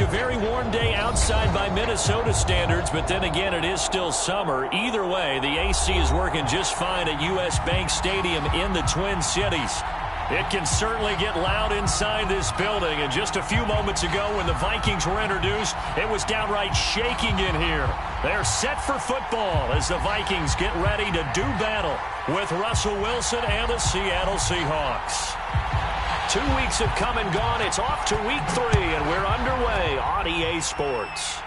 A very warm day outside by Minnesota standards, but then again, it is still summer. Either way, the AC is working just fine at U.S. Bank Stadium in the Twin Cities. It can certainly get loud inside this building, and just a few moments ago when the Vikings were introduced, it was downright shaking in here. They're set for football as the Vikings get ready to do battle with Russell Wilson and the Seattle Seahawks. 2 weeks have come and gone. It's off to week 3, and we're underway on EA Sports.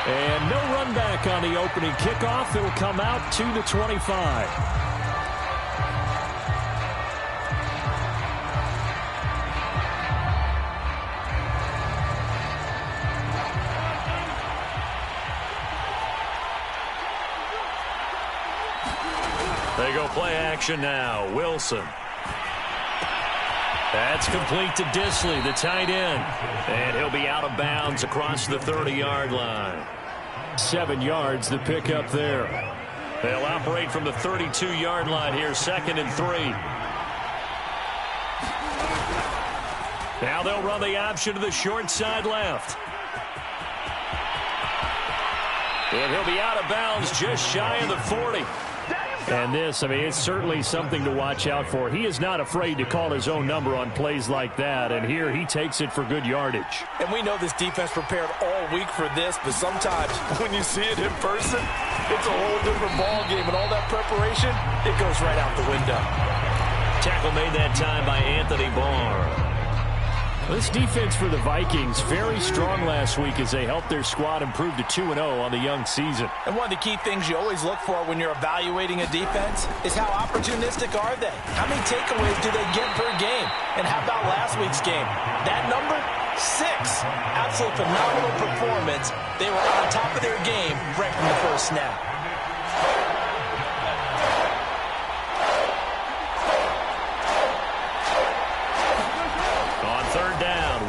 And no run back on the opening kickoff. It'll come out to the 25. They go play action now. Wilson. That's complete to Disley, the tight end. And he'll be out of bounds across the 30-yard line. 7 yards, the pickup there. They'll operate from the 32-yard line here, 2nd and 3. Now they'll run the option to the short side left. And he'll be out of bounds just shy of the 40. And this, I mean, it's certainly something to watch out for. He is not afraid to call his own number on plays like that, and here he takes it for good yardage. And we know this defense prepared all week for this, but sometimes when you see it in person, it's a whole different ball game, and all that preparation, it goes right out the window. Tackle made that time by Anthony Barr. This defense for the Vikings, very strong last week as they helped their squad improve to 2-0 on the young season. And one of the key things you always look for when you're evaluating a defense is how opportunistic are they? How many takeaways do they get per game? And how about last week's game? That number, 6. Absolute phenomenal performance. They were on top of their game right from the first snap.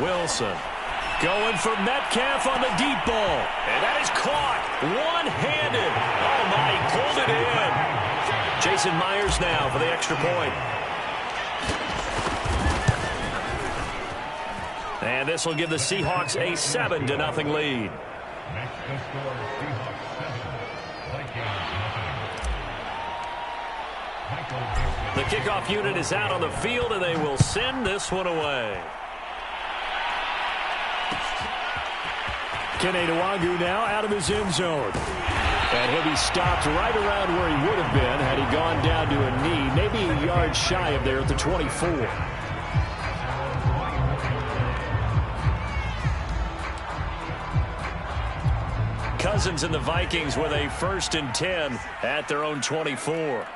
Wilson going for Metcalf on the deep ball. And that is caught one-handed. Oh, my, he pulled it in. Jason Myers now for the extra point. And this will give the Seahawks a 7-0 lead. The kickoff unit is out on the field, and they will send this one away. Kene Nwangwu now out of his end zone. And he'll be stopped right around where he would have been had he gone down to a knee, maybe a yard shy of there at the 24. Cousins and the Vikings with a 1st and 10 at their own 24.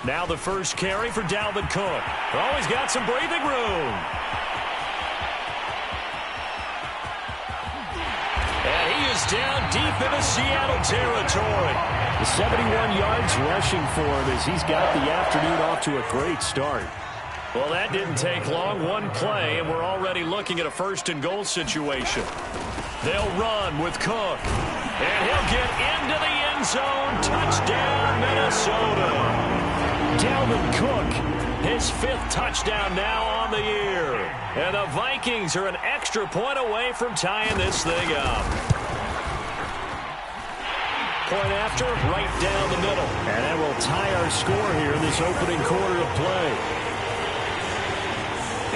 Now the first carry for Dalvin Cook. Oh, he's got some breathing room. Down deep into Seattle territory. The 71 yards rushing for him as he's got the afternoon off to a great start. Well, that didn't take long. One play, and we're already looking at a 1st and goal situation. They'll run with Cook. And he'll get into the end zone. Touchdown, Minnesota. Dalvin Cook, his 5th touchdown now on the year. And the Vikings are an extra point away from tying this thing up. Point after, right down the middle. And that will tie our score here in this opening quarter of play.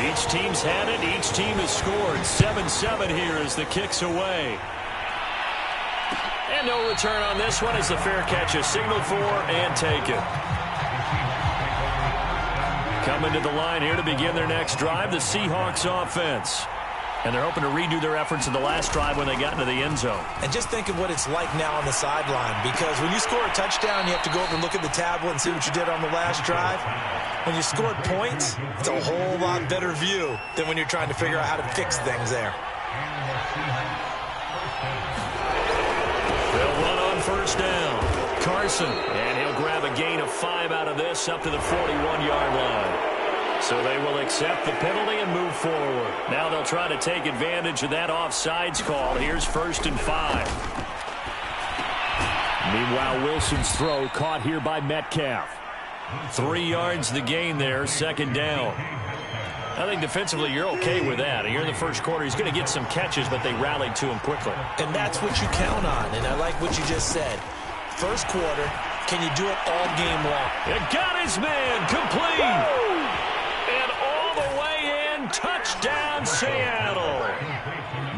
Each team's had it. Each team has scored. 7-7 here as the kick's away. And no return on this one as the fair catch is signaled for and taken. Coming to the line here to begin their next drive, the Seahawks offense. And they're hoping to redo their efforts in the last drive when they got into the end zone. And just think of what it's like now on the sideline, because when you score a touchdown, you have to go over and look at the tablet and see what you did on the last drive. When you scored points, it's a whole lot better view than when you're trying to figure out how to fix things there. They'll run on 1st down. Carson, and he'll grab a gain of 5 out of this up to the 41-yard line. So they will accept the penalty and move forward. Now they'll try to take advantage of that offsides call. Here's 1st and 5. Meanwhile, Wilson's throw caught here by Metcalf. 3 yards the gain there, 2nd down. I think defensively you're okay with that. Here in the first quarter, he's going to get some catches, but they rallied to him quickly. And that's what you count on, and I like what you just said. First quarter, can you do it all game long? It got his man complete. Woo! And all the way in, touchdown Seattle.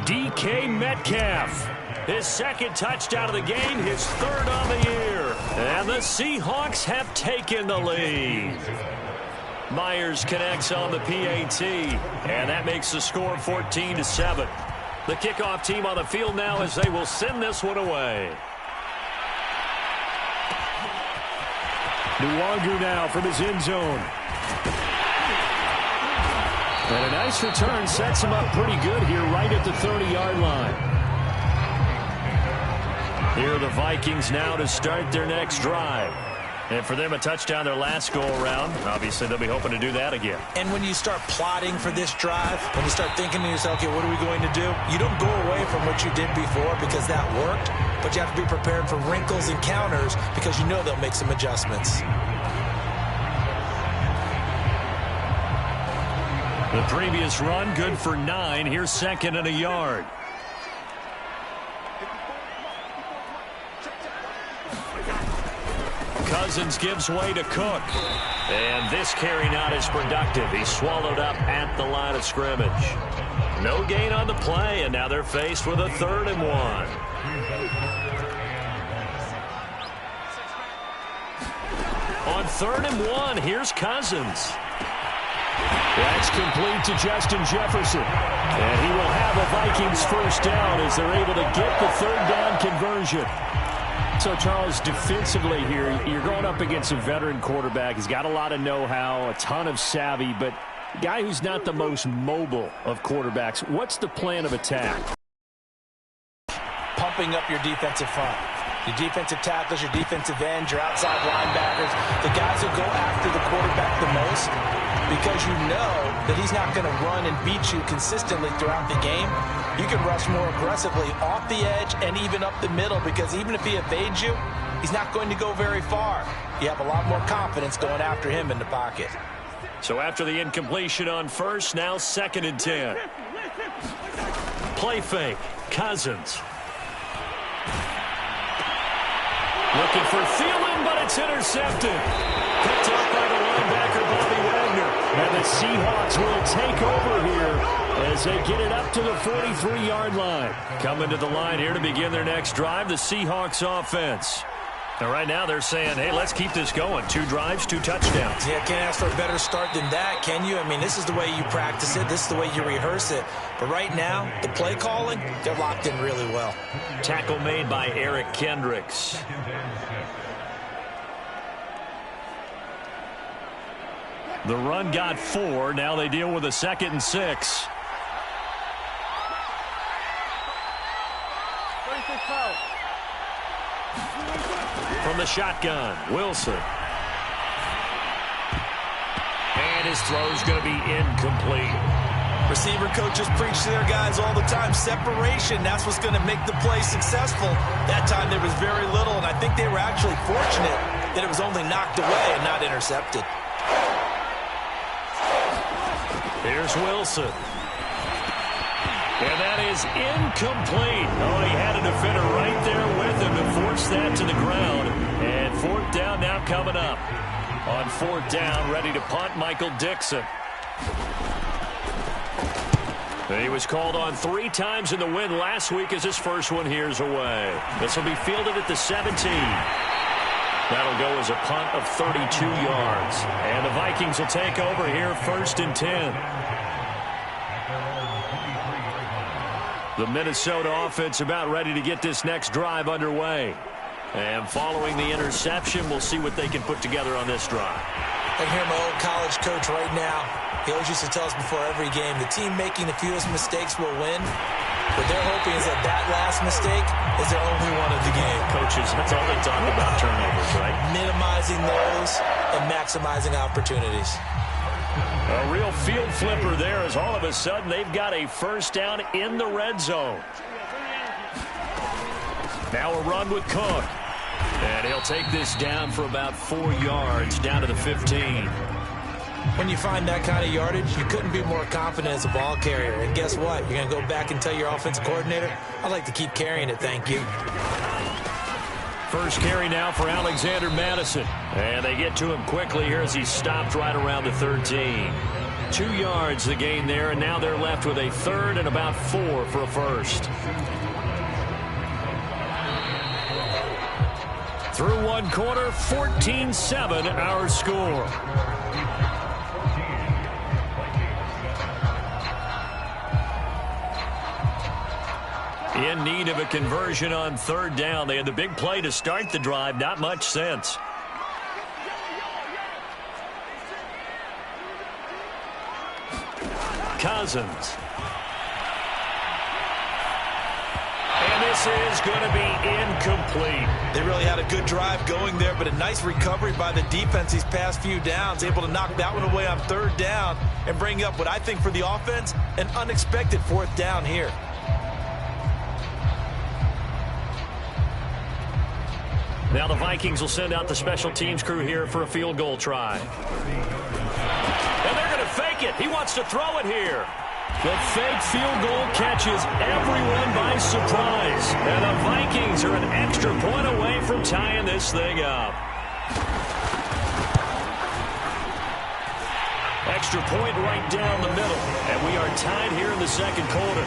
DK Metcalf. His second touchdown of the game, his third on the year. And the Seahawks have taken the lead. Myers connects on the PAT, and that makes the score 14-7. The kickoff team on the field now as they will send this one away. Nwangu now from his end zone. And a nice return sets him up pretty good here right at the 30-yard line. Here are the Vikings now to start their next drive. And for them, a touchdown their last go-around. Obviously, they'll be hoping to do that again. And when you start plotting for this drive, when you start thinking to yourself, okay, what are we going to do? You don't go away from what you did before because that worked, but you have to be prepared for wrinkles and counters because you know they'll make some adjustments. The previous run, good for 9. Here's second and a yard. Cousins gives way to Cook. And this carry not as productive. He's swallowed up at the line of scrimmage. No gain on the play, and now they're faced with a 3rd and 1. On 3rd and 1, here's Cousins. That's complete to Justin Jefferson. And he will have a Vikings first down as they're able to get the 3rd down conversion. So, Charles, defensively here, you're going up against a veteran quarterback. He's got a lot of know-how, a ton of savvy, but a guy who's not the most mobile of quarterbacks. What's the plan of attack? Pumping up your defensive front. Your defensive tackles, your defensive ends, your outside linebackers, the guys who go after the quarterback the most, because you know that he's not going to run and beat you consistently throughout the game. You can rush more aggressively off the edge and even up the middle, because even if he evades you, he's not going to go very far. You have a lot more confidence going after him in the pocket. So after the incompletion on first, now 2nd and 10. Play fake. Cousins. Looking for Thielen, but it's intercepted. Picked up by the linebacker, Bobby Wagner. And the Seahawks will take over here as they get it up to the 43-yard line. Coming to the line here to begin their next drive, the Seahawks offense. And right now they're saying, hey, let's keep this going. 2 drives, 2 touchdowns. Yeah, can't ask for a better start than that, can you? I mean, this is the way you practice it. This is the way you rehearse it. But right now, the play calling, they're locked in really well. Tackle made by Eric Kendricks. The run got 4. Now they deal with a 2nd and 6. From the shotgun, Wilson. And his throw's going to be incomplete. Receiver coaches preach to their guys all the time. Separation, that's what's going to make the play successful. That time there was very little, and I think they were actually fortunate that it was only knocked away and not intercepted. Here's Wilson. And that is incomplete. Oh, he had a defender right there with him to force that to the ground. And 4th down now coming up. On 4th down, ready to punt, Michael Dixon. And he was called on 3 times in the win last week as his first one here's away. This will be fielded at the 17. That'll go as a punt of 32 yards. And the Vikings will take over here 1st and 10. The Minnesota offense about ready to get this next drive underway. And following the interception, we'll see what they can put together on this drive. I hear my old college coach right now. He always used to tell us before every game, the team making the fewest mistakes will win. What they're hoping is that last mistake is their only one of the game. Coaches, that's all they talk about, turnovers, right? Minimizing those and maximizing opportunities. A real field flipper there as all of a sudden they've got a first down in the red zone. Now a run with Cook. And he'll take this down for about 4 yards down to the 15. When you find that kind of yardage, you couldn't be more confident as a ball carrier. And guess what? You're going to go back and tell your offensive coordinator, I'd like to keep carrying it, thank you. First carry now for Alexander Mattison. And they get to him quickly here as he stopped right around the 13. 2 yards the gain there, and now they're left with a third and about 4 for a first. Through one quarter, 14-7 our score. In need of a conversion on third down. They had the big play to start the drive. Not much sense. Cousins. And this is going to be incomplete. They really had a good drive going there, but a nice recovery by the defense these past few downs, able to knock that one away on third down and bring up what I think for the offense, an unexpected fourth down here. Now the Vikings will send out the special teams crew here for a field goal try. And they're going to fake it. He wants to throw it here. The fake field goal catches everyone by surprise. And the Vikings are an extra point away from tying this thing up. Extra point right down the middle. And we are tied here in the second quarter.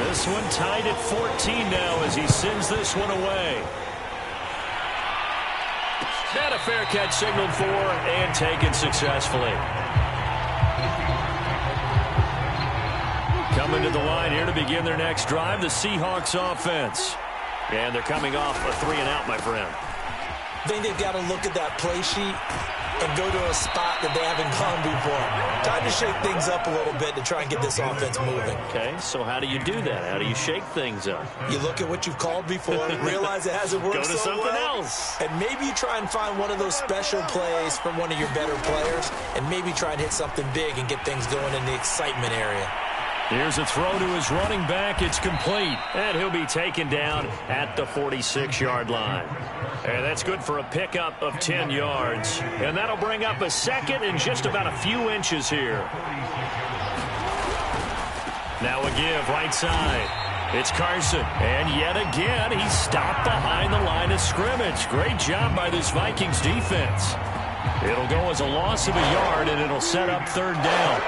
This one tied at 14 now as he sends this one away. And a fair catch signaled for and taken successfully. Coming to the line here to begin their next drive, the Seahawks offense. And they're coming off a 3-and-out, my friend. I think they've got to look at that play sheet and go to a spot that they haven't gone before. Time to shake things up a little bit to try and get this offense moving. Okay, so how do you do that? How do you shake things up? You look at what you've called before, realize it hasn't worked so well. Go to something else. And maybe you try and find one of those special plays from one of your better players, and maybe try and hit something big and get things going in the excitement area. Here's a throw to his running back. It's complete. And he'll be taken down at the 46-yard line. And that's good for a pickup of 10 yards. And that'll bring up a second and just about a few inches here. Now a give right side. It's Carson. And yet again, he's stopped behind the line of scrimmage. Great job by this Vikings defense. It'll go as a loss of a yard, and it'll set up third down.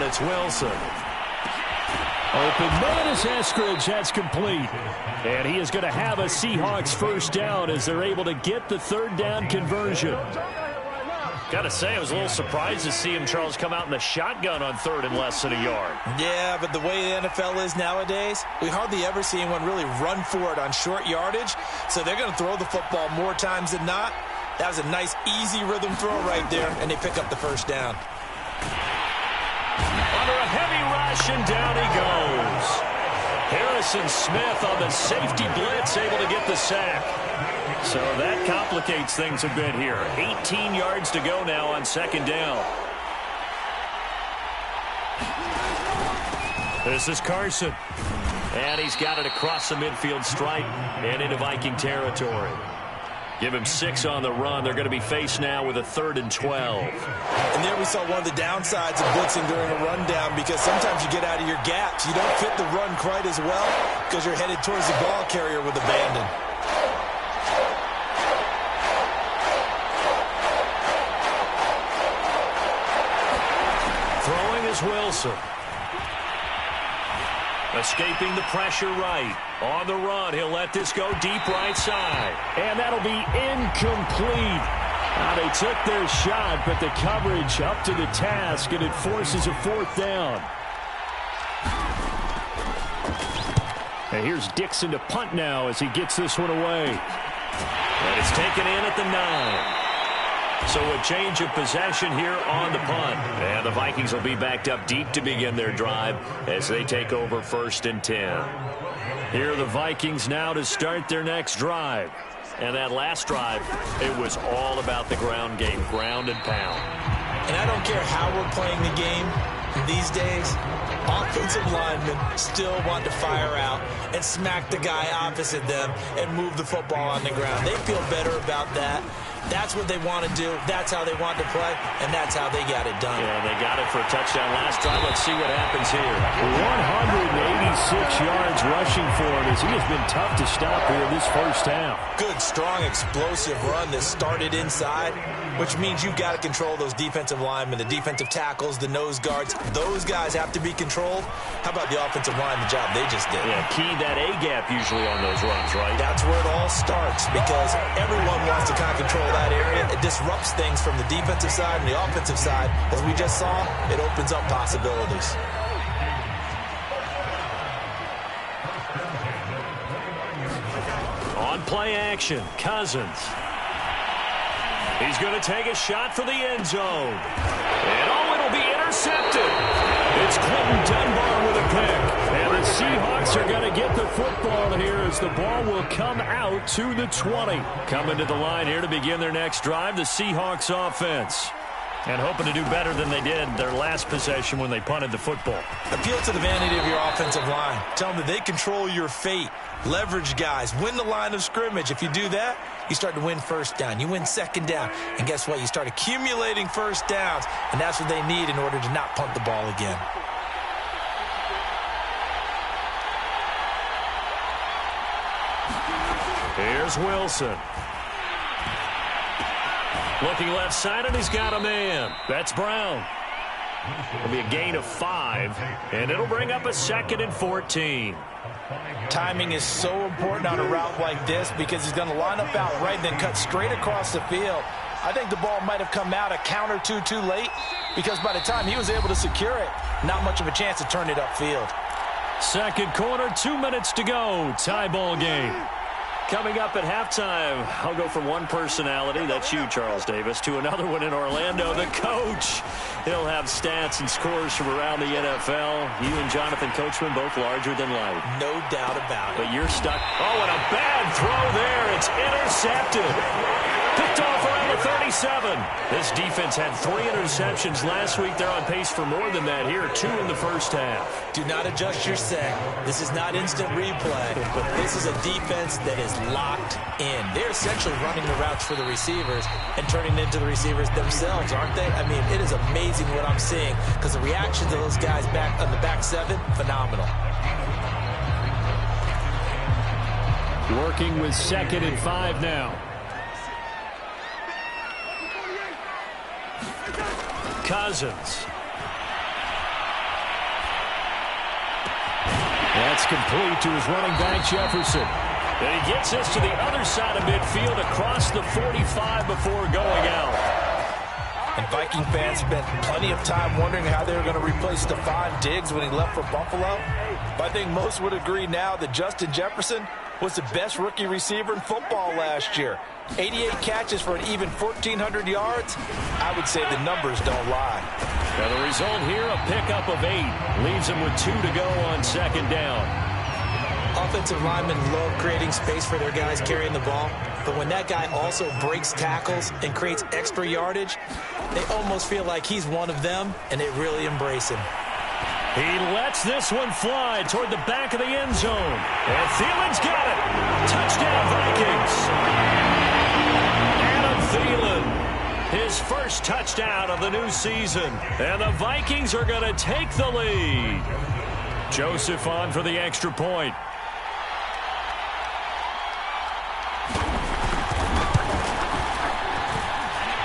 It's Wilson. Open man is Eskridge. That's complete. And he is going to have a Seahawks first down as they're able to get the third down conversion. Got to say, I was a little surprised to see him, Charles, come out in the shotgun on third and less than a yard. Yeah, but the way the NFL is nowadays, we hardly ever see anyone really run for it on short yardage. So they're going to throw the football more times than not. That was a nice, easy rhythm throw right there, and they pick up the first down. Under a heavy rush, and down he goes. Harrison Smith on the safety blitz, able to get the sack. So that complicates things a bit here. 18 yards to go now on second down. This is Carson. And he's got it across the midfield stripe and into Viking territory. Give him 6 on the run. They're going to be faced now with a 3rd and 12. And there we saw one of the downsides of blitzing during a rundown, because sometimes you get out of your gaps. You don't fit the run quite as well because you're headed towards the ball carrier with abandon. Throwing is Wilson. Escaping the pressure right. On the run, he'll let this go deep right side. And that'll be incomplete. Now they took their shot, but the coverage up to the task, and it forces a 4th down. And here's Dixon to punt now as he gets this one away. And it's taken in at the 9. So a change of possession here on the punt. And the Vikings will be backed up deep to begin their drive as they take over 1st and 10. Here are the Vikings now to start their next drive. And that last drive, it was all about the ground game, ground and pound. And I don't care how we're playing the game these days, offensive linemen still want to fire out and smack the guy opposite them and move the football on the ground. They feel better about that. That's what they want to do. That's how they want to play, and that's how they got it done. Yeah, they got it for a touchdown last drive. Let's see what happens here. 186 yards rushing for him as he has been tough to stop here this first half. Good, strong, explosive run that started inside, which means you've got to control those defensive linemen, the defensive tackles, the nose guards. Those guys have to be controlled. How about the offensive line, the job they just did? Yeah, key that A-gap usually on those runs, right? That's where it all starts because everyone wants to kind of control that area. It disrupts things from the defensive side and the offensive side. As we just saw, it opens up possibilities. On play action, Cousins. He's going to take a shot for the end zone. And it'll be intercepted. It's Clinton Dunbar with a pick. And the Seahawks are going to get the football here as the ball will come out to the 20. Coming to the line here to begin their next drive, the Seahawks offense. And hoping to do better than they did their last possession when they punted the football. Appeal to the vanity of your offensive line. Tell them that they control your fate. Leverage guys. Win the line of scrimmage. If you do that, you start to win first down. You win second down. And guess what? You start accumulating first downs. And that's what they need in order to not punt the ball again. Here's Wilson. Looking left side, and he's got a man. That's Brown. It'll be a gain of 5, and it'll bring up a 2nd and 14. Timing is so important on a route like this because he's going to line up out right and then cut straight across the field. I think the ball might have come out a count or two too late because by the time he was able to secure it, not much of a chance to turn it upfield. Second quarter, 2 minutes to go. Tie ball game. Coming up at halftime, I'll go from one personality, that's you, Charles Davis, to another one in Orlando, the coach. He'll have stats and scores from around the NFL. You and Jonathan Coachman both larger than life. No doubt about it. But you're stuck. Oh, and a bad throw there. It's intercepted. Picked off around the 37. This defense had 3 interceptions last week. They're on pace for more than that here, 2 in the first half. Do not adjust your set. This is not instant replay. This is a defense that is locked in. They're essentially running the routes for the receivers and turning it into the receivers themselves, aren't they? I mean, it is amazing what I'm seeing because the reactions of those guys back on the back 7, phenomenal. Working with 2nd and 5 now. Cousins. That's complete to his running back, Jefferson. And he gets this to the other side of midfield across the 45 before going out. And Viking fans spent plenty of time wondering how they were going to replace Stephon Diggs when he left for Buffalo. But I think most would agree now that Justin Jefferson was the best rookie receiver in football last year. 88 catches for an even 1,400 yards. I would say the numbers don't lie. Now the result here, a pickup of 8. Leaves him with 2 to go on 2nd down. Offensive linemen love creating space for their guys carrying the ball. But when that guy also breaks tackles and creates extra yardage, they almost feel like he's one of them, and they really embrace him. He lets this one fly toward the back of the end zone. And Thielen's got it. Touchdown, Vikings. Adam Thielen, his first touchdown of the new season. And the Vikings are going to take the lead. Joseph on for the extra point.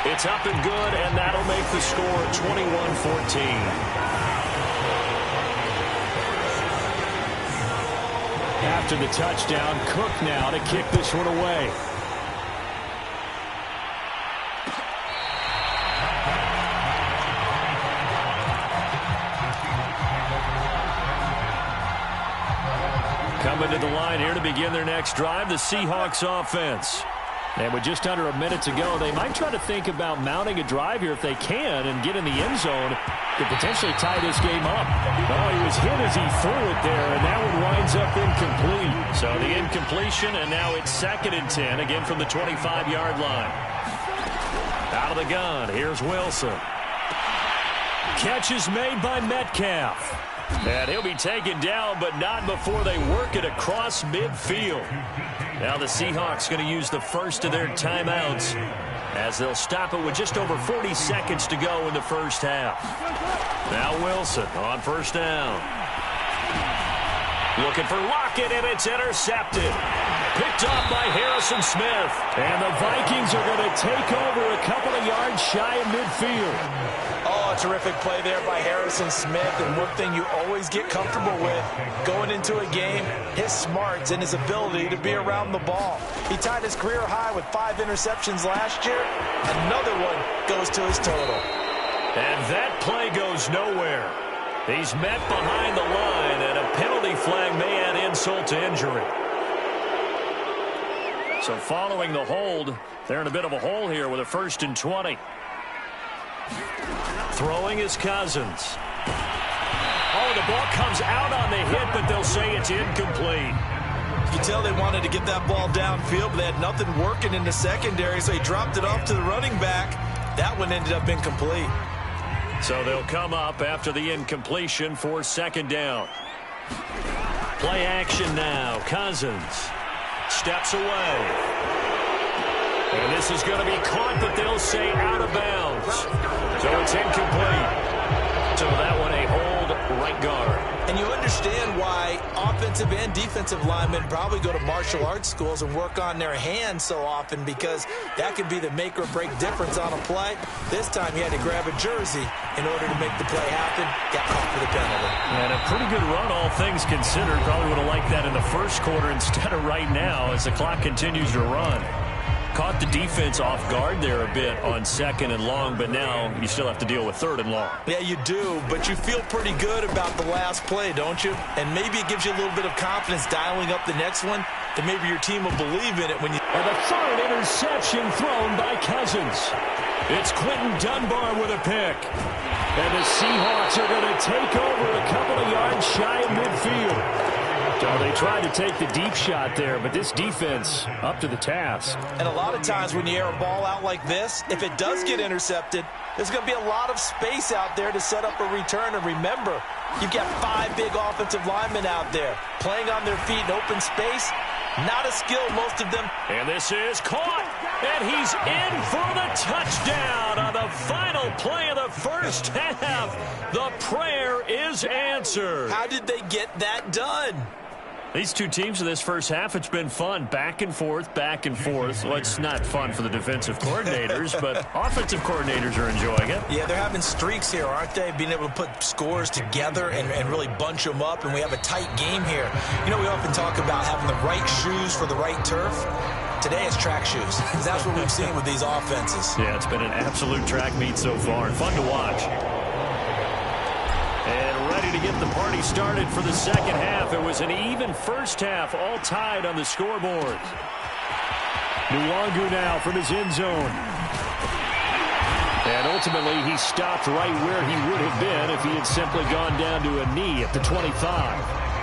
It's up and good, and that'll make the score 21-14. After the touchdown, Cook now to kick this one away. Coming to the line here to begin their next drive, the Seahawks offense. And with just under a minute to go, they might try to think about mounting a drive here if they can and get in the end zone to potentially tie this game up. Oh, he was hit as he threw it there, and that one winds up incomplete. So the incompletion, and now it's 2nd and 10, again from the 25-yard line. Out of the gun, here's Wilson. Catch is made by Metcalf. And he'll be taken down, but not before they work it across midfield. Now the Seahawks going to use the first of their timeouts as they'll stop it with just over 40 seconds to go in the first half. Now Wilson on first down. Looking for Lockett, and it's intercepted. Picked off by Harrison Smith. And the Vikings are going to take over a couple of yards shy of midfield. Oh, a terrific play there by Harrison Smith. And one thing you always get comfortable with going into a game, his smarts and his ability to be around the ball. He tied his career high with 5 interceptions last year. Another one goes to his total. And that play goes nowhere. He's met behind the line, and a penalty flag may add insult to injury. So following the hold, they're in a bit of a hole here with a 1st and 20. Throwing is Cousins. Oh, the ball comes out on the hit, but they'll say it's incomplete. You tell they wanted to get that ball downfield, but they had nothing working in the secondary, so he dropped it off to the running back. That one ended up incomplete. So they'll come up after the incompletion for 2nd down. Play action now. Cousins steps away. And this is going to be caught, but they'll say out of bounds. So it's incomplete. So that one a hold right guard. And you understand why offensive and defensive linemen probably go to martial arts schools and work on their hands so often, because that could be the make or break difference on a play. This time he had to grab a jersey in order to make the play happen. Got caught for the penalty. And a pretty good run, all things considered. Probably would have liked that in the first quarter instead of right now as the clock continues to run. Caught the defense off guard there a bit on 2nd and long, but now you still have to deal with 3rd and long. Yeah, you do, but you feel pretty good about the last play, don't you? And maybe it gives you a little bit of confidence dialing up the next one, that maybe your team will believe in it when you... And the 3rd interception thrown by Cousins. It's Quentin Dunbar with a pick. And the Seahawks are going to take over a couple of yards shy of midfield. So they tried to take the deep shot there, but this defense up to the task. And a lot of times when you air a ball out like this, if it does get intercepted, there's going to be a lot of space out there to set up a return. And remember, you've got 5 big offensive linemen out there playing on their feet in open space. Not a skill, most of them. And this is caught. And he's in for the touchdown on the final play of the first half. The prayer is answered. How did they get that done? These two teams in this first half, it's been fun. Back and forth, back and forth. Well, it's not fun for the defensive coordinators, but offensive coordinators are enjoying it. Yeah, they're having streaks here, aren't they? Being able to put scores together and really bunch them up, and we have a tight game here. You know, we often talk about having the right shoes for the right turf. Today it's track shoes. That's what we've seen with these offenses. Yeah, it's been an absolute track meet so far, and fun to watch. And ready to get the party started for the second half. It was an even first half, all tied on the scoreboard. Nwangu now from his end zone. And ultimately, he stopped right where he would have been if he had simply gone down to a knee at the 25.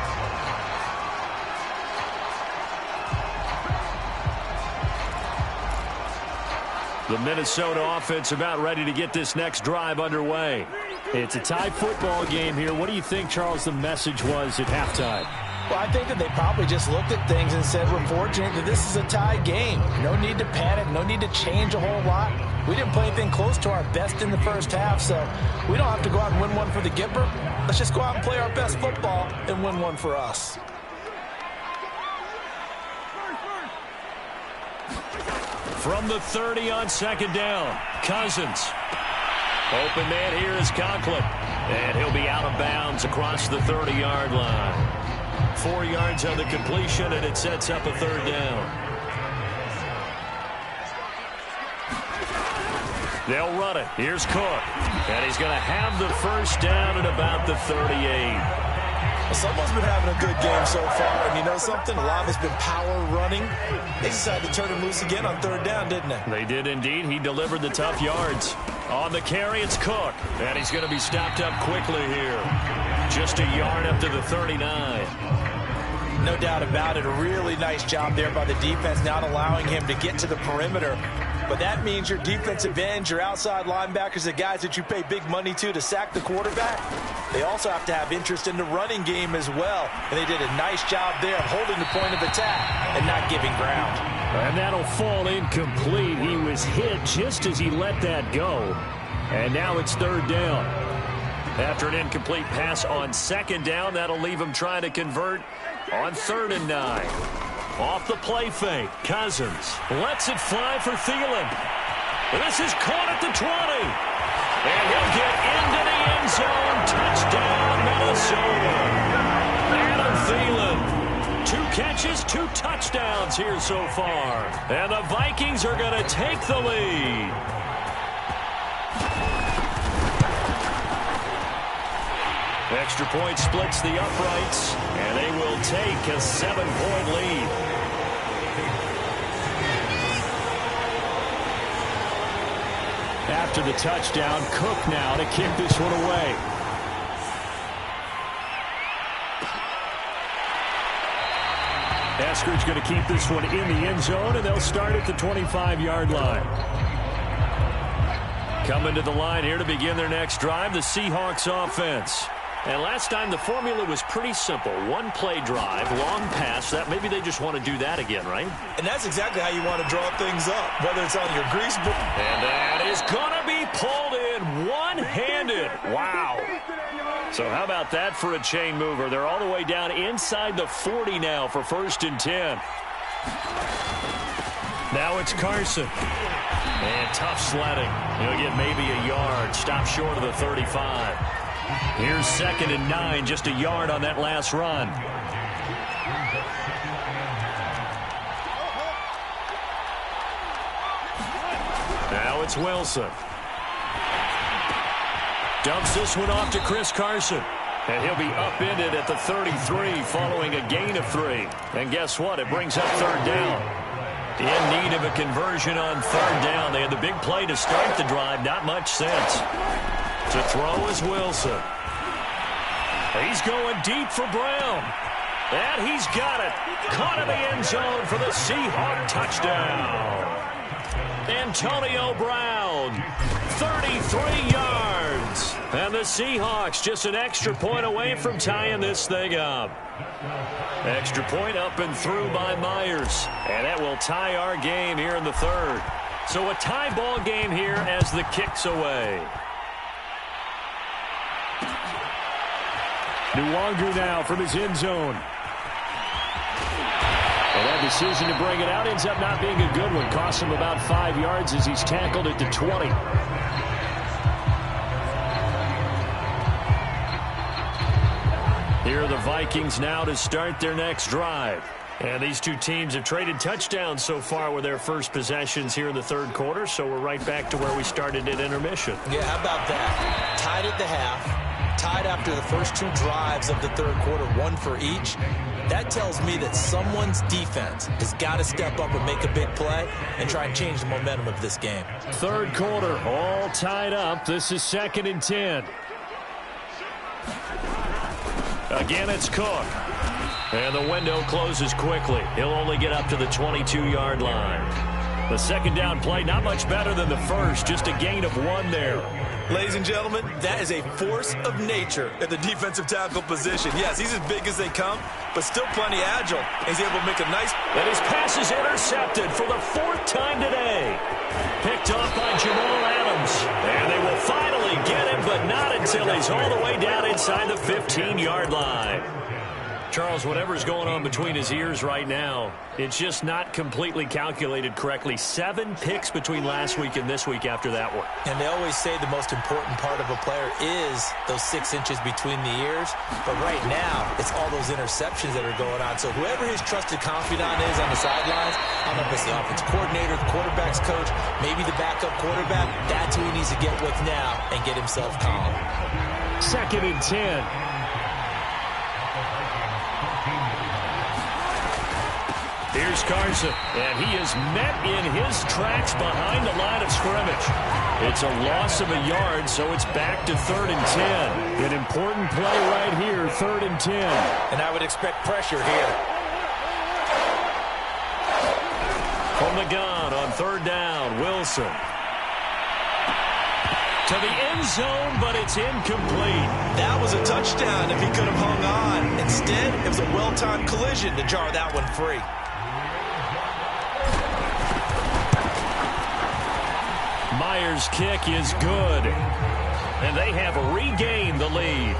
The Minnesota offense about ready to get this next drive underway. It's a tie football game here. What do you think, Charles, the message was at halftime? Well, I think that they probably just looked at things and said, we're fortunate that this is a tie game. No need to panic, no need to change a whole lot. We didn't play anything close to our best in the first half, so we don't have to go out and win one for the Gipper. Let's just go out and play our best football and win one for us. From the 30 on second down, Cousins. Open man here is Conklin. And he'll be out of bounds across the 30-yard line. 4 yards on the completion, and it sets up a third down. They'll run it. Here's Cook. And he's going to have the first down at about the 38. Well, someone's been having a good game so far, and you know something? A lot has been power running. They decided to turn him loose again on third down, didn't they? They did indeed. He delivered the tough yards. On the carry, it's Cook. And he's going to be stopped up quickly here. Just a yard up to the 39. No doubt about it. A really nice job there by the defense, not allowing him to get to the perimeter. But that means your defensive ends, your outside linebackers, the guys that you pay big money to sack the quarterback, they also have to have interest in the running game as well. And they did a nice job there of holding the point of attack and not giving ground. And that'll fall incomplete. He was hit just as he let that go. And now it's third down. After an incomplete pass on second down, that'll leave him trying to convert on 3rd and 9. Off the play fake, Cousins lets it fly for Thielen. This is caught at the 20. And he'll get into the end zone. Touchdown, Minnesota. Adam Thielen. 2 catches, 2 touchdowns here so far. And the Vikings are going to take the lead. Extra point splits the uprights, and they will take a 7-point lead. After the touchdown, Cook now to kick this one away. Eskridge going to keep this one in the end zone, and they'll start at the 25-yard line. Coming to the line here to begin their next drive, the Seahawks offense. And last time the formula was pretty simple. 1 play drive, long pass. That maybe they just want to do that again, right? And that's exactly how you want to draw things up, whether it's on your grease book. And that is going to be pulled in one-handed. Wow. So how about that for a chain mover? They're all the way down inside the 40 now for 1st and 10. Now it's Carson. And tough sledding. He'll get maybe a yard. Stop short of the 35. Here's 2nd and 9, just a yard on that last run. Now it's Wilson. Dumps this one off to Chris Carson. And he'll be upended at the 33 following a gain of 3. And guess what? It brings up 3rd down. In need of a conversion on 3rd down. They had the big play to start the drive. Not much sense. To throw is Wilson. He's going deep for Brown. And he's got it. Caught in the end zone for the Seahawk touchdown. Antonio Brown, 33 yards. And the Seahawks just an extra point away from tying this thing up. Extra point up and through by Myers. And that will tie our game here in the 3rd. So a tie ball game here as the kick's away. Nwangu now from his end zone. And that decision to bring it out ends up not being a good one. Costs him about 5 yards as he's tackled at the 20. Here are the Vikings now to start their next drive. And these two teams have traded touchdowns so far with their first possessions here in the 3rd quarter. So we're right back to where we started at intermission. Yeah, how about that? Tied at the half. Tied after the first 2 drives of the 3rd quarter, 1 for each. That tells me that someone's defense has got to step up and make a big play and try and change the momentum of this game. 3rd quarter, all tied up. This is 2nd and 10. Again, it's Cook. And the window closes quickly. He'll only get up to the 22-yard line. The 2nd down play, not much better than the first. Just a gain of 1 there. Ladies and gentlemen, that is a force of nature at the defensive tackle position. Yes, he's as big as they come, but still plenty agile. He's able to make a nice... And his pass is intercepted for the 4th time today. Picked off by Jamal Adams. And they will finally get him, but not until he's all the way down inside the 15-yard line. Charles, whatever's going on between his ears right now, it's just not completely calculated correctly. 7 picks between last week and this week after that one. And they always say the most important part of a player is those 6 inches between the ears. But right now, it's all those interceptions that are going on. So whoever his trusted confidant is on the sidelines, I don't know if it's the offensive coordinator, the quarterback's coach, maybe the backup quarterback, that's who he needs to get with now and get himself calm. 2nd and 10. Here's Carson, and he is met in his tracks behind the line of scrimmage. It's a loss of a yard, so it's back to 3rd and 10. An important play right here, 3rd and 10. And I would expect pressure here. From the gun on 3rd down, Wilson. To the end zone, but it's incomplete. That was a touchdown if he could have hung on. Instead, it was a well-timed collision to jar that one free. Myers' kick is good. And they have regained the lead.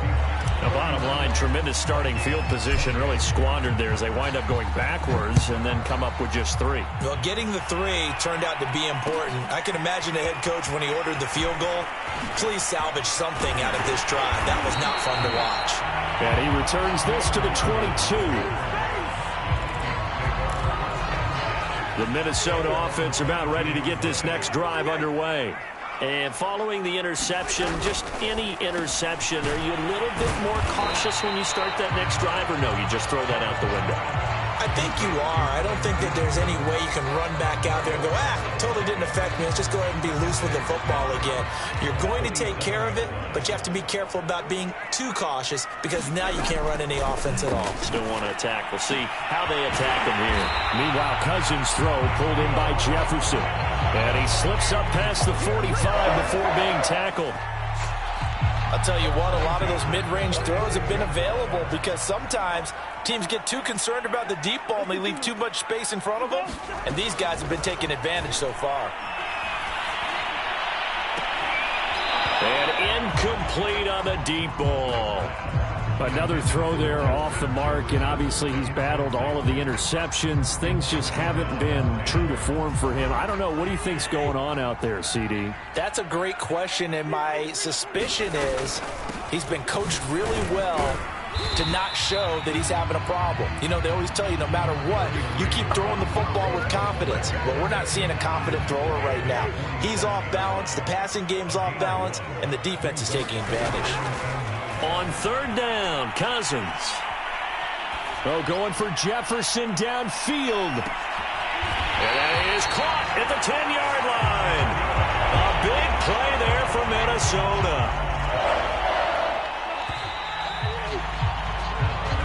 The bottom line, tremendous starting field position, really squandered there as they wind up going backwards and then come up with just 3. Well, getting the 3 turned out to be important. I can imagine the head coach when he ordered the field goal. Please salvage something out of this drive. That was not fun to watch. And he returns this to the 22. The Minnesota offense about ready to get this next drive underway. And following the interception, just any interception, are you a little bit more cautious when you start that next drive, or no, you just throw that out the window? I think you are. I don't think that there's any way you can run back out there and go, totally didn't affect me. Let's just go ahead and be loose with the football again. You're going to take care of it, but you have to be careful about being too cautious because now you can't run any offense at all. Still want to attack. We'll see how they attack him here. Meanwhile, Cousins' throw pulled in by Jefferson. And he slips up past the 45 before being tackled. I'll tell you what, a lot of those mid-range throws have been available because sometimes teams get too concerned about the deep ball and they leave too much space in front of them. And these guys have been taking advantage so far. And incomplete on the deep ball. Another throw there off the mark, and obviously he's battled all of the interceptions. Things just haven't been true to form for him. I don't know. What do you think's going on out there, CD? That's a great question, and my suspicion is he's been coached really well to not show that he's having a problem. You know, they always tell you no matter what, you keep throwing the football with confidence. But we're not seeing a confident thrower right now. He's off balance, the passing game's off balance, and the defense is taking advantage. On 3rd down, Cousins. Oh, going for Jefferson downfield. And that is caught at the 10-yard line. A big play there for Minnesota.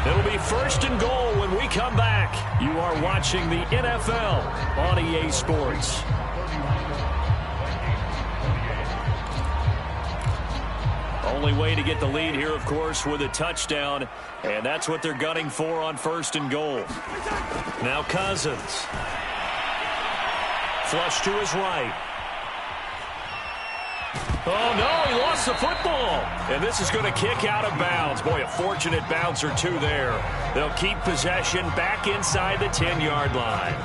It'll be 1st and goal when we come back. You are watching the NFL on EA Sports. Only way to get the lead here, of course, with a touchdown, and that's what they're gunning for on 1st and goal. Now Cousins. Flush to his right. Oh, no, he lost the football. And this is going to kick out of bounds. Boy, a fortunate bounce or two there. They'll keep possession back inside the 10-yard line.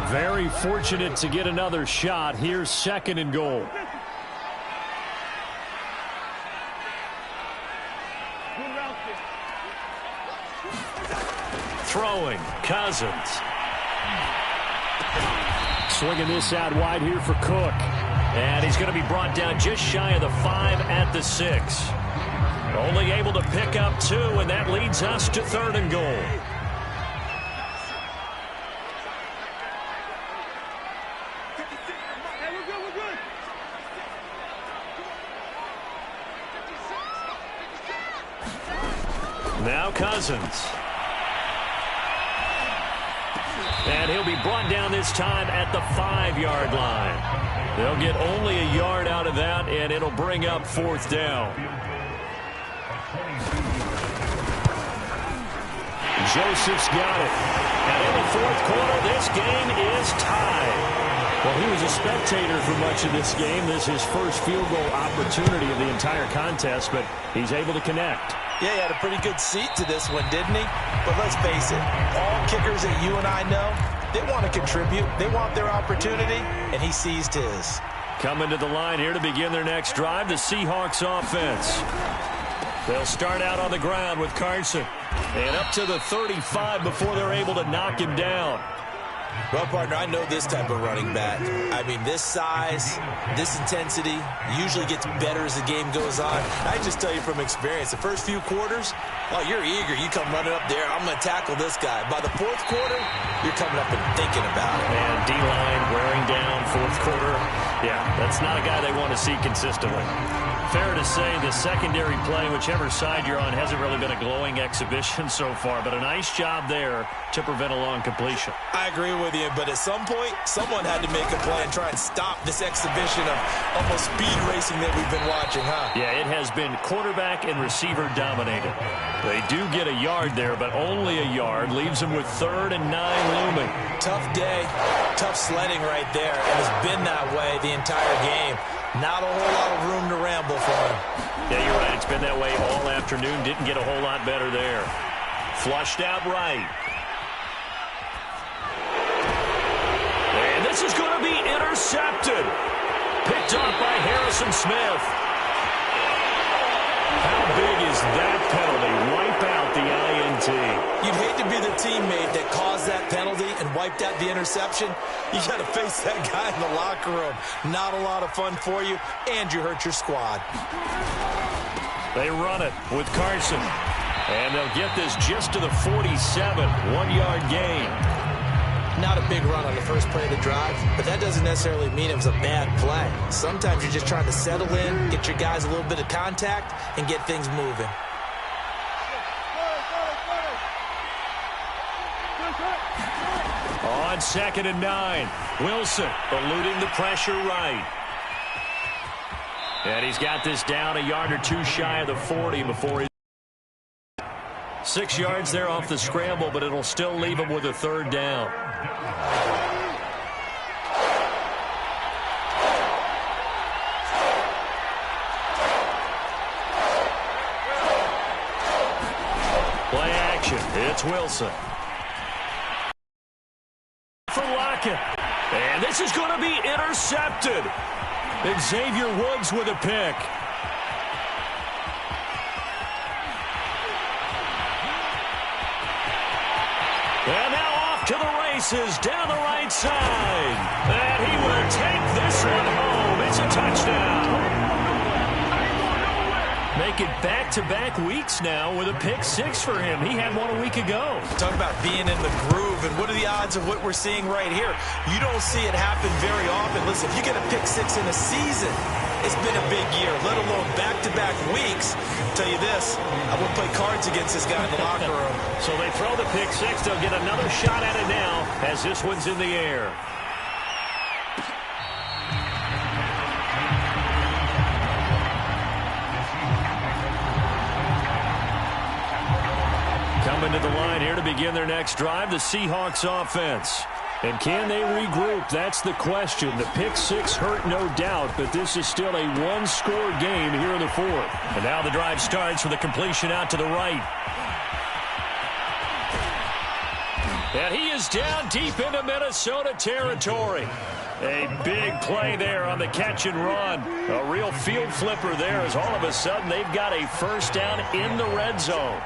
Very fortunate to get another shot. Here's 2nd and goal. Throwing, Cousins. Swinging this out wide here for Cook. And he's going to be brought down just shy of the 5 at the 6. Only able to pick up 2, and that leads us to 3rd and goal. Now Cousins. And he'll be brought down this time at the 5-yard line. They'll get only a yard out of that, and it'll bring up 4th down. Joseph's got it. And in the 4th quarter, this game is tied. Well, he was a spectator for much of this game. This is his first field goal opportunity of the entire contest, but he's able to connect. Yeah, he had a pretty good seat to this one, didn't he? But let's face it, all kickers that you and I know, they want to contribute. They want their opportunity, and he seized his. Coming to the line here to begin their next drive, the Seahawks offense. They'll start out on the ground with Carson. And up to the 35 before they're able to knock him down. Well, partner, I know this type of running back. I mean, this size, this intensity usually gets better as the game goes on. I just tell you from experience, the first few quarters, oh, you're eager. You come running up there, I'm going to tackle this guy. By the fourth quarter, you're coming up and thinking about it. And D-line wearing down fourth quarter. Yeah, that's not a guy they want to see consistently. Fair to say the secondary play, whichever side you're on, hasn't really been a glowing exhibition so far, but a nice job there to prevent a long completion. I agree with you, but at some point, someone had to make a play and try and stop this exhibition of almost speed racing that we've been watching, huh? Yeah, it has been quarterback and receiver dominated. They do get a yard there, but only a yard. Leaves them with 3rd and 9 looming. Tough day, tough sledding right there, and it's been that way the entire game. Not a whole lot of room to ramble for him. Yeah, you're right. It's been that way all afternoon. Didn't get a whole lot better there. Flushed out right. And this is going to be intercepted. Picked off by Harrison Smith. How big is that penalty? Wipe out the INT. You'd hate to be the teammate that caused that penalty and wiped out the interception. You got to face that guy in the locker room. Not a lot of fun for you, and you hurt your squad. They run it with Carson. And they'll get this just to the 47. 1-yard gain. Not a big run on the first play of the drive, but that doesn't necessarily mean it was a bad play. Sometimes you're just trying to settle in, get your guys a little bit of contact, and get things moving. On 2nd and 9, Wilson eluding the pressure right. And he's got this down a yard or two shy of the 40 before he 6 yards there off the scramble, but it'll still leave him with a 3rd down. Play action. It's Wilson. For Lockett. And this is going to be intercepted. Xavier Woods with a pick. And now off to the races down the right side. And he will take this one home. It's a touchdown. Make it back-to-back weeks now with a pick-6 for him. He had one a week ago. Talk about being in the groove, and what are the odds of what we're seeing right here? You don't see it happen very often. Listen, if you get a pick-6 in a season, it's been a big year, let alone back-to-back weeks. I'll tell you this, I wouldn't play cards against this guy in the locker room. So they throw the pick-6. They'll get another shot at it now as this one's in the air. Coming to the line here to begin their next drive, the Seahawks offense. And can they regroup? That's the question. The pick-6 hurt, no doubt, but this is still a one-score game here in the 4th. And now the drive starts with a completion out to the right. And he is down deep into Minnesota territory. A big play there on the catch and run. A real field flipper there as all of a sudden they've got a first down in the red zone.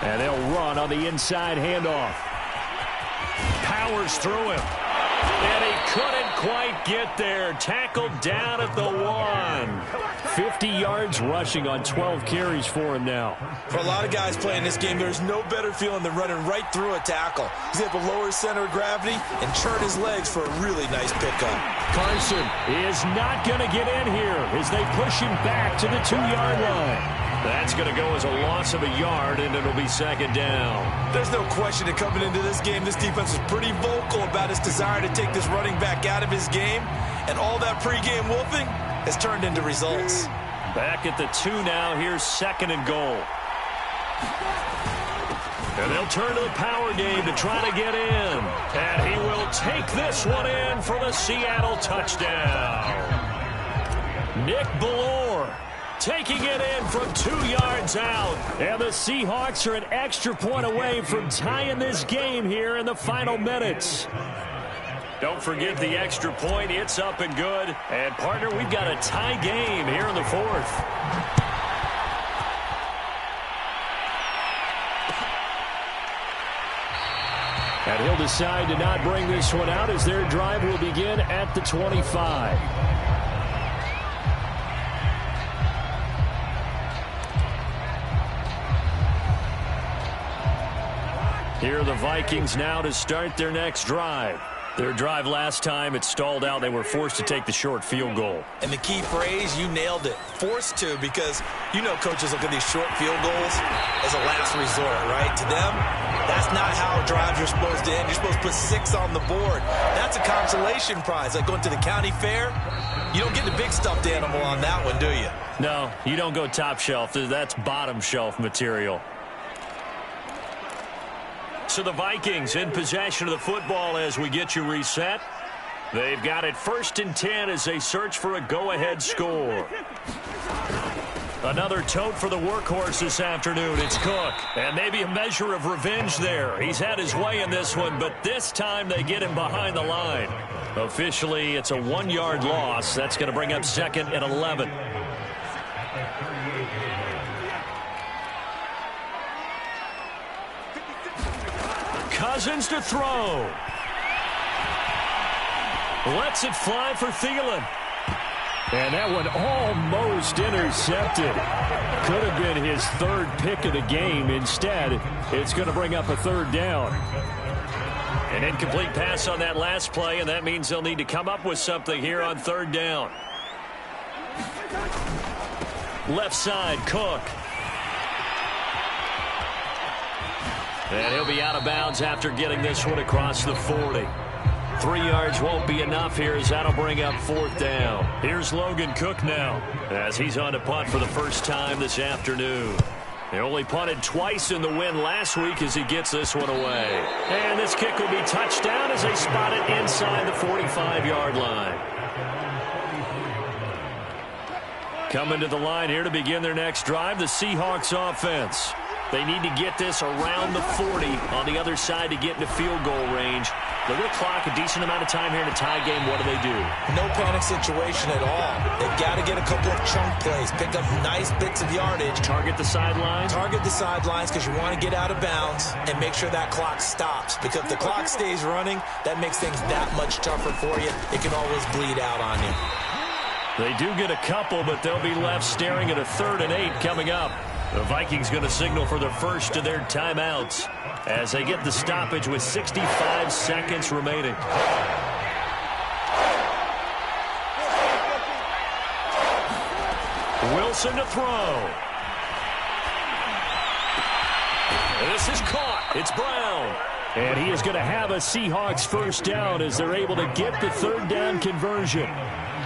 And they'll run on the inside handoff. Powers through him. And he couldn't quite get there. Tackled down at the 1. 50 yards rushing on 12 carries for him now. For a lot of guys playing this game, there's no better feeling than running right through a tackle. He's able to lower his center of gravity and churn his legs for a really nice pickup. Carson is not going to get in here as they push him back to the 2-yard line. That's going to go as a loss of a yard, and it'll be 2nd down. There's no question that coming into this game, this defense was pretty vocal about its desire to take this running back out of his game, and all that pregame wolfing has turned into results. Back at the 2 now. Here's 2nd and goal. And they'll turn to the power game to try to get in. And he will take this one in for the Seattle touchdown. Nick Bellore taking it in from 2 yards out. And the Seahawks are an extra point away from tying this game here in the final minutes. Don't forget the extra point. It's up and good. And, partner, we've got a tie game here in the 4th. And he'll decide to not bring this one out as their drive will begin at the 25. Here are the Vikings now to start their next drive. Their drive last time, it stalled out. They were forced to take the short field goal. And the key phrase, you nailed it, forced to, because you know coaches look at these short field goals as a last resort, right? To them, that's not how drives are supposed to end. You're supposed to put 6 on the board. That's a consolation prize, like going to the county fair. You don't get the big stuffed animal on that one, do you? No, you don't go top shelf. That's bottom shelf material. So the Vikings in possession of the football as we get you reset. They've got it 1st and 10 as they search for a go-ahead score. Another tote for the workhorse this afternoon. It's Cook. And maybe a measure of revenge there. He's had his way in this one, but this time they get him behind the line. Officially, it's a 1-yard loss. That's going to bring up 2nd and 11. Cousins to throw. Lets it fly for Thielen. And that one almost intercepted. Could have been his 3rd pick of the game. Instead, it's going to bring up a 3rd down. An incomplete pass on that last play, and that means they'll need to come up with something here on 3rd down. Left side, Cook. And he'll be out of bounds after getting this one across the 40. 3 yards won't be enough here as that'll bring up 4th down. Here's Logan Cook now as he's on to punt for the first time this afternoon. They only punted twice in the win last week as he gets this one away. And this kick will be touchdown as they spot it inside the 45-yard line. Coming to the line here to begin their next drive, the Seahawks offense. They need to get this around the 40 on the other side to get into field goal range. They're going to clock a decent amount of time here in a tie game. What do they do? No panic situation at all. They've got to get a couple of chunk plays, pick up nice bits of yardage. Target the sidelines? Target the sidelines because you want to get out of bounds and make sure that clock stops. Because if the clock stays running, that makes things that much tougher for you. It can always bleed out on you. They do get a couple, but they'll be left staring at a 3rd and 8 coming up. The Vikings going to signal for the first of their timeouts as they get the stoppage with 65 seconds remaining. Wilson to throw. This is caught. It's Brown. And he is going to have a Seahawks first down as they're able to get the 3rd down conversion.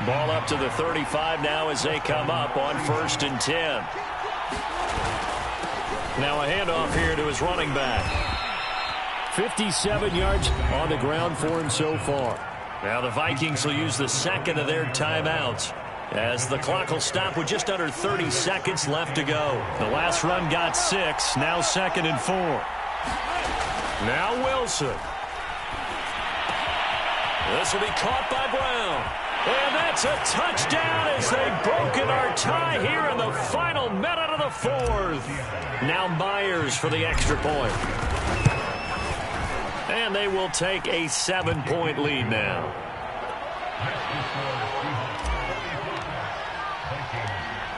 Ball up to the 35 now as they come up on 1st and 10. Now a handoff here to his running back. 57 yards on the ground for him so far. Now the Vikings will use the 2nd of their timeouts as the clock will stop with just under 30 seconds left to go. The last run got 6. Now 2nd and 4. Now Wilson. This will be caught by Brown. And that's a touchdown as they've broken our tie here in the final minute of the 4th. Now Myers for the extra point. And they will take a 7-point lead now.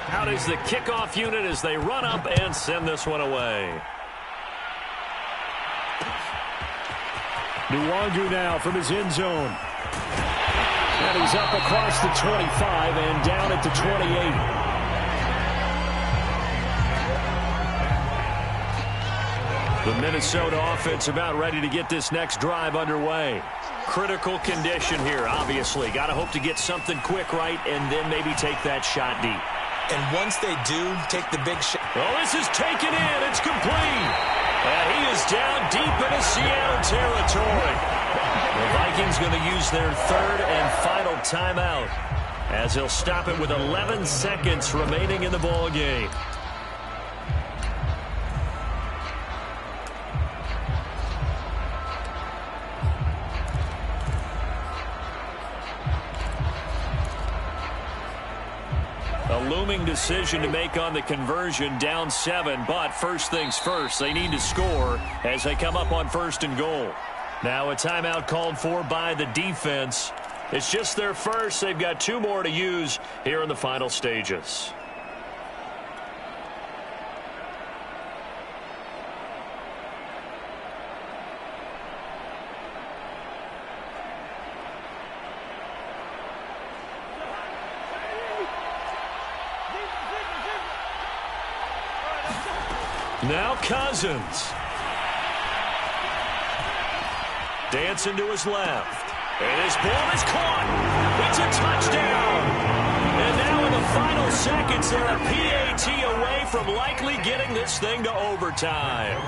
Out is the kickoff unit as they run up and send this one away. Nwangu now from his end zone. And he's up across the 25 and down at the 28. The Minnesota offense about ready to get this next drive underway. Critical condition here, obviously. Got to hope to get something quick right and then maybe take that shot deep. And once they do take the big shot. Oh, this is taken in. It's complete. And he is down deep into Seattle territory. The Vikings going to use their 3rd and final timeout as they'll stop it with 11 seconds remaining in the ball game. A looming decision to make on the conversion, down 7, but first things first, they need to score as they come up on 1st and goal. Now a timeout called for by the defense. It's just their first. They've got 2 more to use here in the final stages. Now Cousins. Dancing to his left. And his ball is caught. It's a touchdown. And now in the final seconds, they're a PAT away from likely getting this thing to overtime.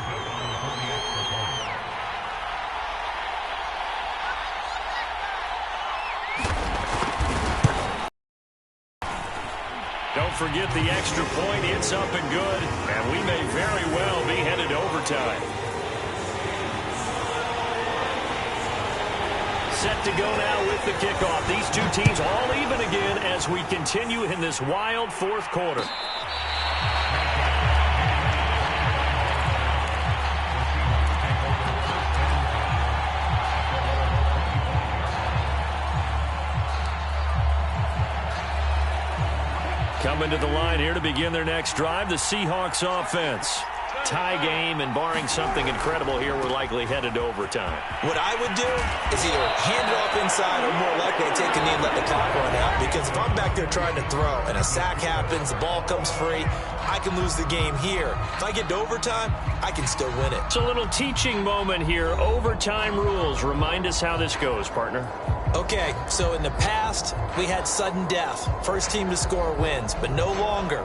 Don't forget the extra point. It's up and good. And we may very well be headed to overtime. Set to go now with the kickoff. These 2 teams all even again as we continue in this wild 4th quarter. Coming to the line here to begin their next drive, the Seahawks offense. Tie game, and barring something incredible here, we're likely headed to overtime. What I would do is either hand it off inside or more likely take a knee and let the clock run out. Because if I'm back there trying to throw and a sack happens, the ball comes free, I can lose the game here. If I get to overtime, I can still win it. It's a little teaching moment here. Overtime rules. Remind us how this goes, partner. Okay, so in the past, we had sudden death. First team to score wins, but no longer.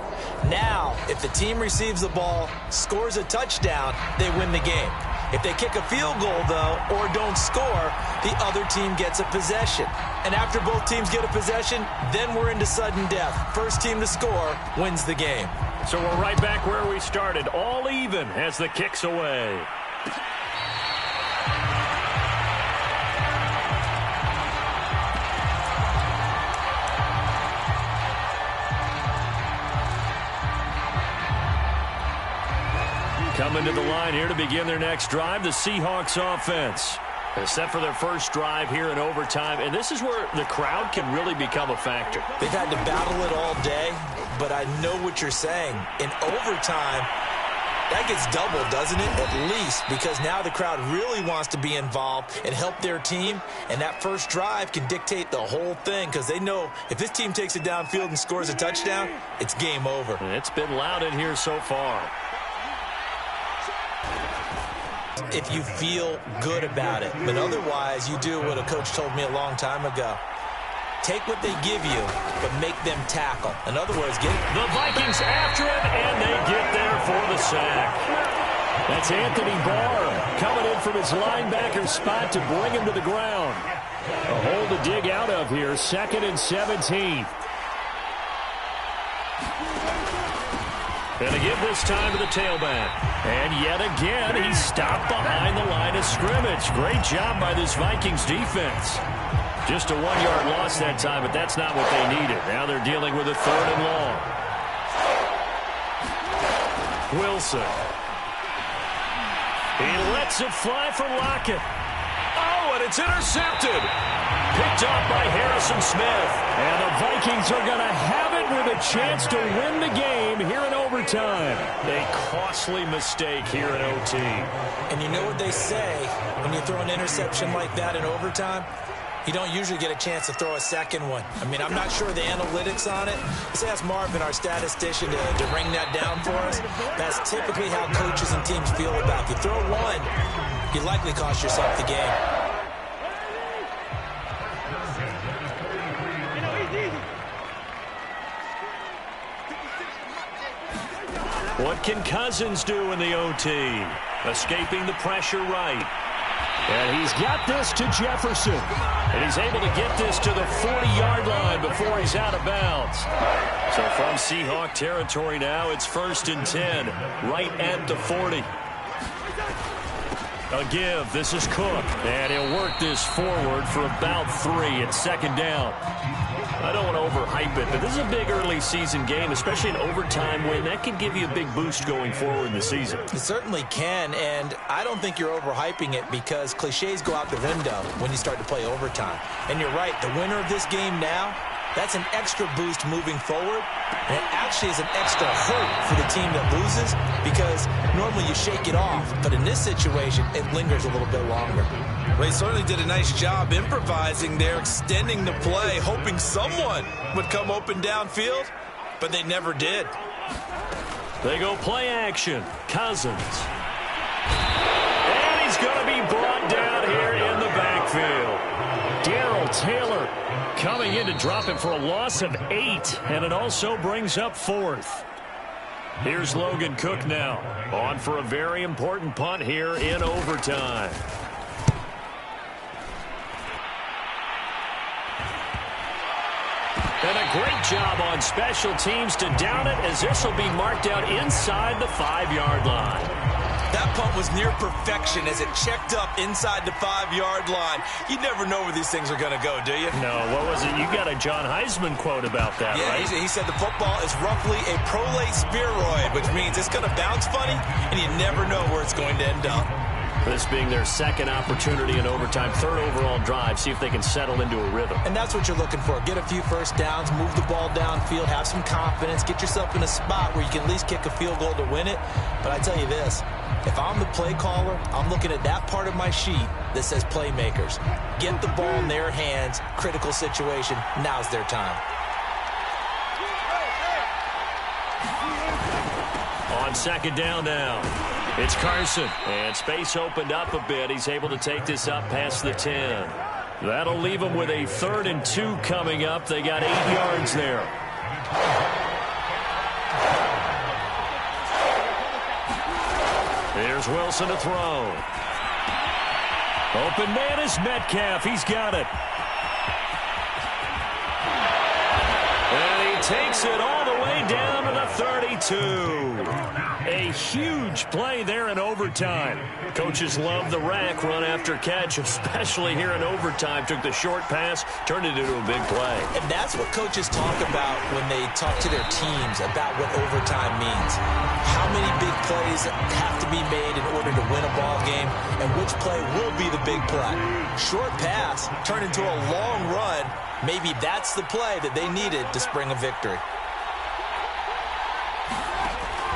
Now, if the team receives the ball, scores a touchdown, they win the game. If they kick a field goal, though, or don't score, the other team gets a possession. And after both teams get a possession, then we're into sudden death. First team to score wins the game. So we're right back where we started, all even as the kick's away. Coming to the line here to begin their next drive, the Seahawks offense. They're set for their first drive here in overtime, and this is where the crowd can really become a factor. They've had to battle it all day, but I know what you're saying. In overtime, that gets doubled, doesn't it? At least, because now the crowd really wants to be involved and help their team, and that first drive can dictate the whole thing because they know if this team takes it downfield and scores a touchdown, it's game over. And it's been loud in here so far. If you feel good about it. But otherwise, you do what a coach told me a long time ago. Take what they give you, but make them tackle. In other words, get the Vikings after it, and they get there for the sack. That's Anthony Barr coming in from his linebacker spot to bring him to the ground. A hole to dig out of here, 2nd and 17. And again this time to the tailback. And yet again, he's stopped behind the line of scrimmage. Great job by this Vikings defense. Just a 1-yard loss that time, but that's not what they needed. Now they're dealing with a 3rd and long. Wilson. He lets it fly for Lockett. Oh, and it's intercepted. Picked off by Harrison Smith. And the Vikings are going to have it with a chance to win the game here in overtime. A costly mistake here in OT. And you know what they say when you throw an interception like that in overtime? You don't usually get a chance to throw a second one. I mean, I'm not sure the analytics on it. Let's ask Marvin, our statistician, to bring that down for us. That's typically how coaches and teams feel about it. If you throw one, you likely cost yourself the game. What can Cousins do in the OT? Escaping the pressure right. And he's got this to Jefferson. And he's able to get this to the 40-yard line before he's out of bounds. So from Seahawk territory now, it's 1st and 10, right at the 40. A give. This is Cook. And he'll work this forward for about 3 at second down. I don't want to overhype it, but this is a big early season game, especially an overtime win. That can give you a big boost going forward in the season. It certainly can, and I don't think you're overhyping it because cliches go out the window when you start to play overtime. And you're right, the winner of this game now, that's an extra boost moving forward, and it actually is an extra hurt for the team that loses because normally you shake it off, but in this situation, it lingers a little bit longer. Well, he certainly did a nice job improvising there, extending the play, hoping someone would come open downfield, but they never did. They go play action. Cousins. And he's going to be brought down here in the backfield. Darrell Taylor coming in to drop him for a loss of 8, and it also brings up 4th. Here's Logan Cook now, on for a very important punt here in overtime. And a great job on special teams to down it, as this will be marked out inside the 5-yard line. That punt was near perfection as it checked up inside the 5-yard line. You never know where these things are going to go, do you? No, what was it? You got a John Heisman quote about that, yeah, right? He said the football is roughly a prolate spheroid, which means it's going to bounce funny, and you never know where it's going to end up. This being their second opportunity in overtime, 3rd overall drive, see if they can settle into a rhythm. And that's what you're looking for. Get a few first downs, move the ball downfield, have some confidence, get yourself in a spot where you can at least kick a field goal to win it. But I tell you this, if I'm the play caller, I'm looking at that part of my sheet that says playmakers. Get the ball in their hands, critical situation, now's their time. On second down now, it's Carson. And space opened up a bit. He's able to take this up past the 10. That'll leave him with a 3rd and 2 coming up. They got 8 yards there. Here's Wilson to throw. Open man is Metcalf. He's got it. And he takes it all the way down to the 32. A huge play there in overtime. Coaches love the rack run after catch, especially here in overtime. Took the short pass, turned it into a big play. And that's what coaches talk about when they talk to their teams about what overtime means. How many big plays have to be made in order to win a ball game, and which play will be the big play. Short pass turned into a long run. Maybe that's the play that they needed to spring a victory.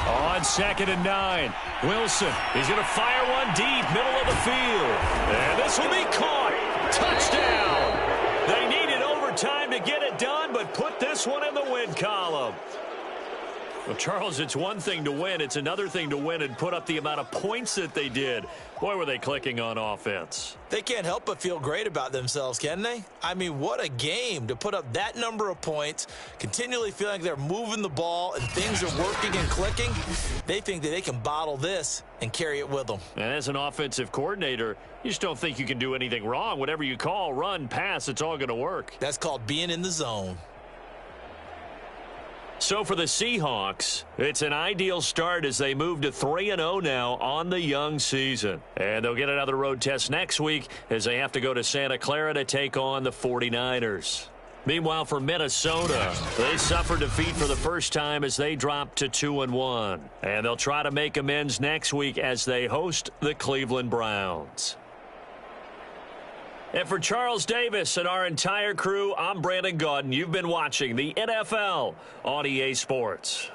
On 2nd and 9, Wilson, he's going to fire one deep, middle of the field. And this will be caught. Touchdown. They needed overtime to get it done, but put this one in the win column. Well, Charles, it's one thing to win. It's another thing to win and put up the amount of points that they did. Boy, were they clicking on offense. They can't help but feel great about themselves, can they? I mean, what a game to put up that number of points, continually feeling like they're moving the ball and things are working and clicking. They think that they can bottle this and carry it with them. And as an offensive coordinator, you just don't think you can do anything wrong. Whatever you call, run, pass, it's all going to work. That's called being in the zone. So for the Seahawks, it's an ideal start as they move to 3-0 now on the young season. And they'll get another road test next week as they have to go to Santa Clara to take on the 49ers. Meanwhile, for Minnesota, they suffered defeat for the first time as they dropped to 2-1. And they'll try to make amends next week as they host the Cleveland Browns. And for Charles Davis and our entire crew, I'm Brandon Gaudin. You've been watching the NFL on EA Sports.